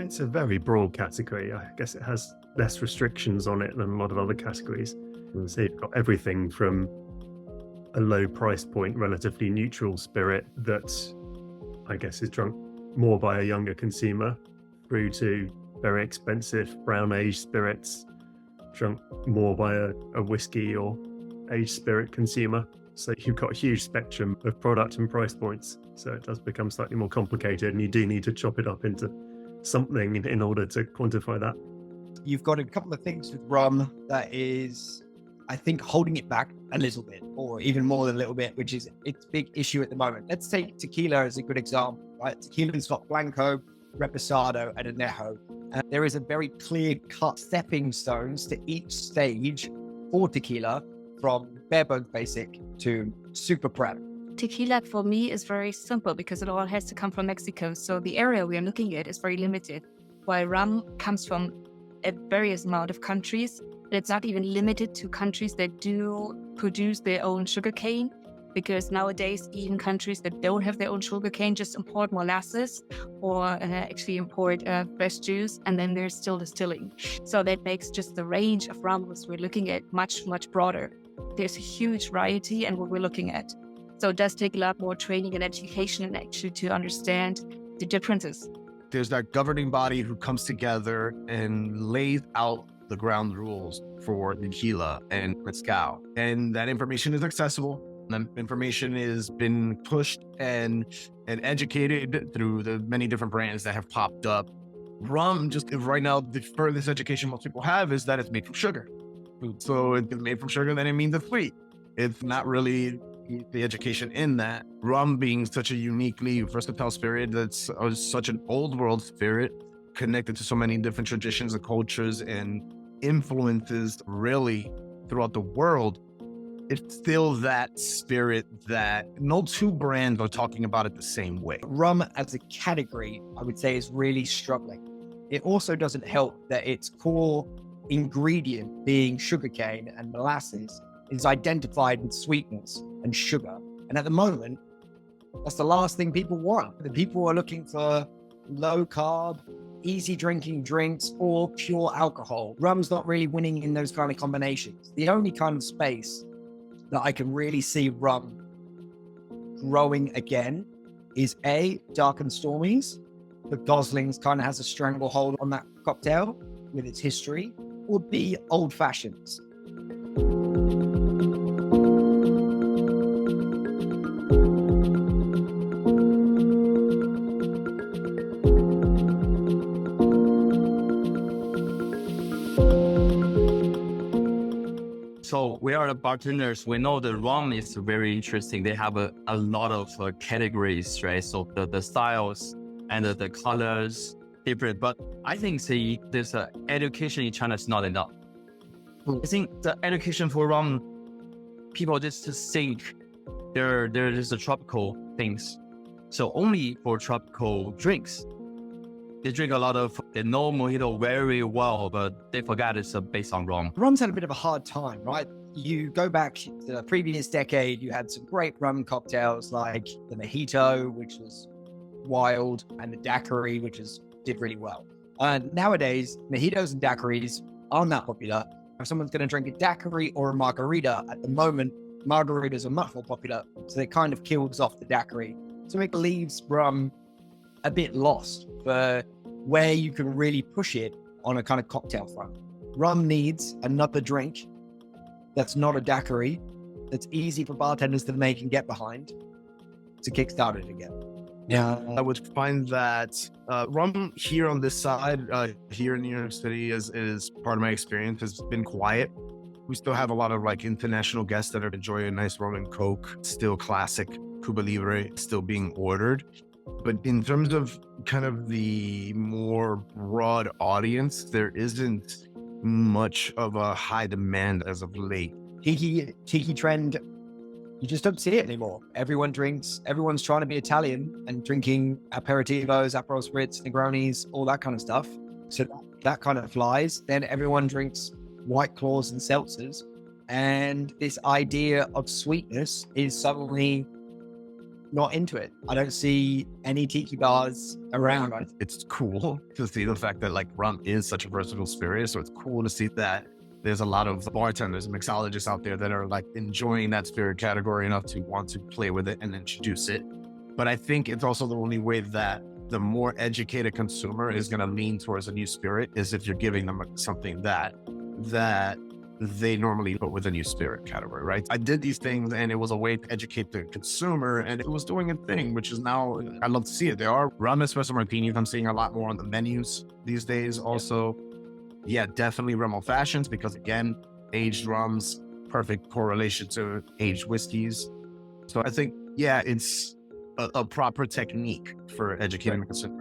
It's a very broad category. I guess it has less restrictions on it than a lot of other categories. So you've got everything from a low price point, relatively neutral spirit that I guess is drunk more by a younger consumer, through to very expensive brown aged spirits drunk more by a whiskey or aged spirit consumer. So you've got a huge spectrum of product and price points. So it does become slightly more complicated, and you do need to chop it up into something in order to quantify that. You've got a couple of things with rum that is, I think, holding it back a little bit, or even more than a little bit, which is its big issue at the moment. Let's take tequila as a good example, right? Tequila's got Blanco, Reposado, and Añejo. And there is a very clear-cut stepping stones to each stage for tequila, from bare bones basic to super prep. Tequila for me is very simple because it all has to come from Mexico. So the area we are looking at is very limited. While rum comes from a various amount of countries, it's not even limited to countries that do produce their own sugarcane, because nowadays even countries that don't have their own sugarcane just import molasses or actually import fresh juice, and then there's still distilling. So that makes just the range of rums we're looking at much, much broader. There's a huge variety in what we're looking at. So it does take a lot more training and education and actually to understand the differences. There's that governing body who comes together and lays out the ground rules for tequila and mezcal. And that information is accessible. That information has been pushed and educated through the many different brands that have popped up. Rum, just right now, the furthest education most people have is that it's made from sugar. So it's made from sugar, then it means it's sweet. It's not really the education in that. Rum being such a uniquely versatile spirit, that's such an old world spirit, connected to so many different traditions and cultures and influences really throughout the world. It's still that spirit that no two brands are talking about it the same way. Rum as a category, I would say, is really struggling. It also doesn't help that its core ingredient, being sugarcane and molasses, is identified with sweetness and sugar. And at the moment, that's the last thing people want. The people are looking for low carb, easy drinking drinks, or pure alcohol. Rum's not really winning in those kind of combinations. The only kind of space that I can really see rum growing again is A, dark and stormies. The Gosling's kind of has a stranglehold on that cocktail with its history, or B, old fashions. So we are the bartenders. We know the rum is very interesting. They have a lot of categories, right? So the styles and the colors different. But I think there's education in China is not enough. I think the education for rum, people just think there is the tropical things. So only for tropical drinks. They drink a lot of, they know mojito very well, but they forgot it's based on rum. Rum's had a bit of a hard time, right? You go back to the previous decade, you had some great rum cocktails like the mojito, which was wild, and the daiquiri, which did really well. And nowadays, mojitos and daiquiris aren't that popular. If someone's going to drink a daiquiri or a margarita, at the moment, margaritas are much more popular, so it kind of kills off the daiquiri. So it leaves rum a bit lost for where you can really push it on a kind of cocktail front. Rum needs another drink that's not a daiquiri, that's easy for bartenders to make and get behind to kickstart it again. Yeah, I would find that rum here on this side, here in New York City, is part of my experience, has been quiet. We still have a lot of like international guests that are enjoying a nice rum and coke, still classic Cuba Libre, still being ordered. But in terms of kind of the more broad audience, there isn't much of a high demand as of late. Tiki trend, you just don't see it anymore. Everyone's trying to be Italian and drinking aperitivos, Aperol Spritz, Negronis, all that kind of stuff. So that kind of flies. Then everyone drinks White Claws and seltzers. And this idea of sweetness is suddenly not into it. I don't see any tiki bars around. It's cool to see the fact that like rum is such a versatile spirit. So it's cool to see that there's a lot of bartenders and mixologists out there that are like enjoying that spirit category enough to want to play with it and introduce it. But I think it's also the only way that the more educated consumer is going to lean towards a new spirit is if you're giving them something that they normally put with a new spirit category, right? I did these things and it was a way to educate the consumer and it was doing a thing, which is now, I love to see it. There are rum espresso martinis I'm seeing a lot more on the menus these days. Also, yeah, definitely rum old fashions, because again, aged rums, perfect correlation to aged whiskeys. So I think, yeah, it's a proper technique for educating the consumer.